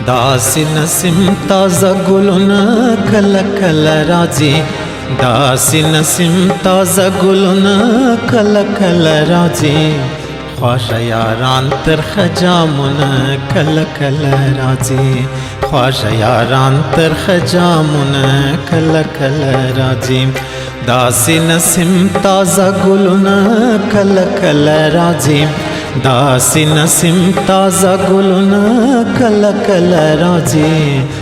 दासी नसीम ताज़ा गुलना कल कल राजी, दासी नसीम ताज़ा गुलना कल कल राजी, ख्वाश यारान तरख जामुना कल कल राजी, ख्वाश यारान तरख जामुना कल कल राजी। दासी नसीम ताज़ा गुलना कल कल राजी, दासी नसीम ताज़ा गुलना कल कल राजी,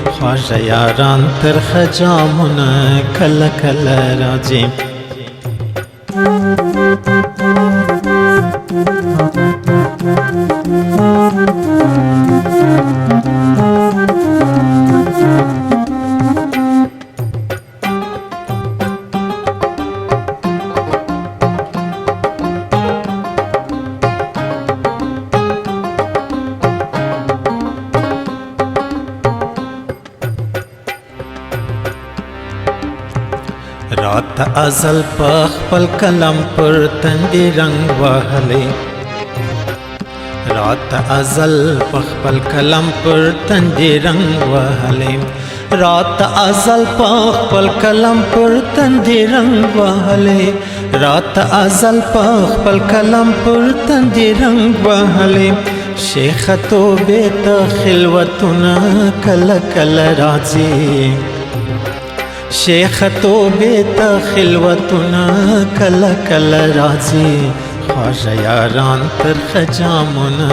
ख्वाश यारान तरख जामुना कल कल राजी। रात अज़ल पल कलम पर तंदी रंग वहले, रात अज़ल पल कलम पर तंदी रंग वहले, रात अज़ल पल कलम पर तंदी रंग वहले, रात अज़ल पल कलम पर तंदी रंग वहले। शेख तो बेत खिलवतुना कल कल राजी, शेख तो बेत खिलवतुना कल कल राजी, ख्वाश यारान तरख जामुना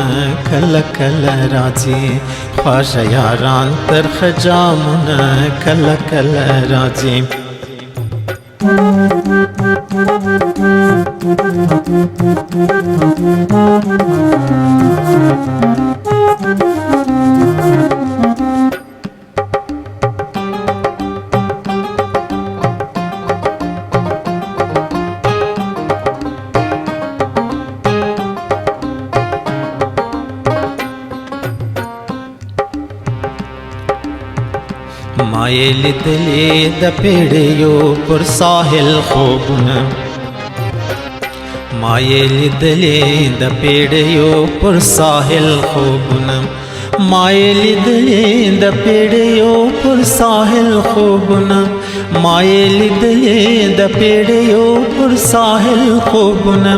कल कल राजी, ख्वाश यारान तरख जामुना कल कल राजी। माये लिदले द पेड़ियो पर साहिल खूबना, माये लिदले द पेड़ियो पर साहिल खूबना, माये लिदले द पेड़ियो पर साहिल खूबना, माये लिदले द पेड़ियो पर साहिल खूबना।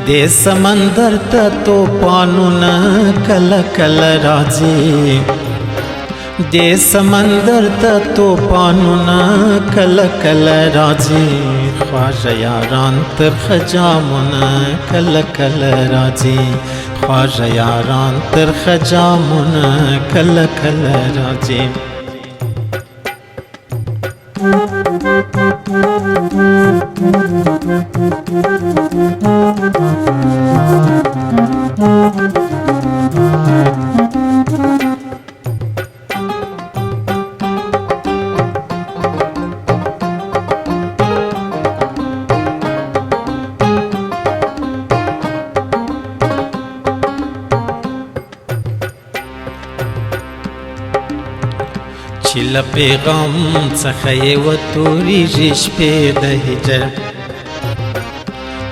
दे समंदर तो पानुना कल कल राजी, दे समंदर तो पानुना कल कल राजी, ख्वाश यारान तरख जामुना कल कल राजी, ख्वाश यारान तरख जामुना कल कल राजी। चिल पैगाम सखये व तोरी रिश पे दहिजर,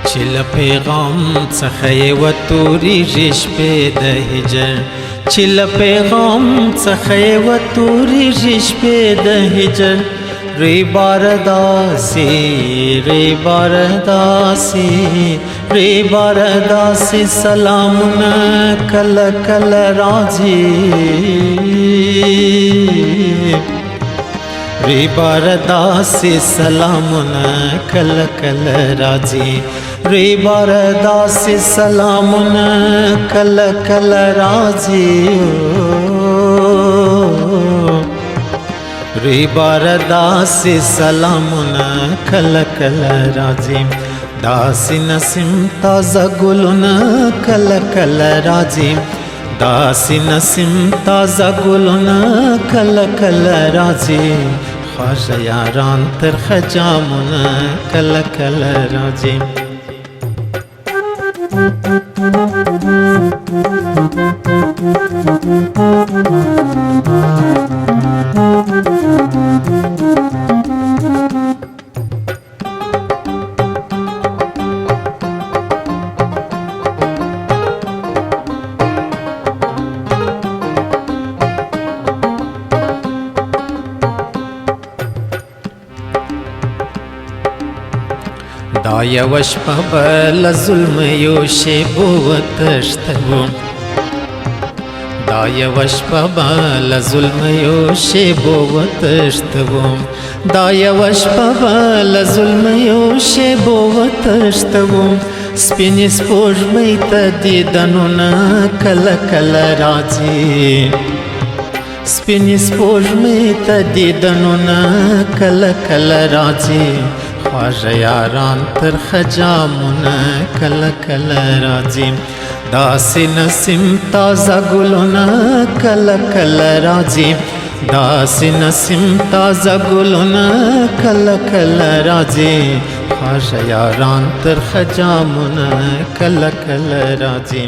चिल पैगाम सखये व तोरी रिश पे दहिजर, चिल पैगाम सखये व तोरी रिश पे दहिजर। रे बारदासी रे बारदासी रे बारदासी सलामुना कल कल राजी, रे बारदासी सलामुना कल कल राजी, रे बारदासी सलामुना कल कल राजी, रे बारदासी सलामुना कल कल राजी। दासी नसीम ताज़ा गुलना कल कल राजी, दासी नसीम ताज़ा गुलना कल कल राजी, ख्वाश यारान तरख जामुना कल कल राजी। یو شپه به له ظلمیو شیبو وتښتوم دا یو شپه به له ظلمیو شیبو وتښتوم دا یو شپه به له ظلمیو شیبو وتښتوم سپینې سپوږمۍ ته دیدنونه کله کله راځي سپینې سپوږمۍ ته دیدنونه کله کله راځي خواږه یاران ترخه جامونه کله کله راځي داسې نسیم تازه ګلونه کله کله راځي داسې نسیم تازه ګلونه کله کله راځي خواږه یاران ترخه جامونه کله کله راځي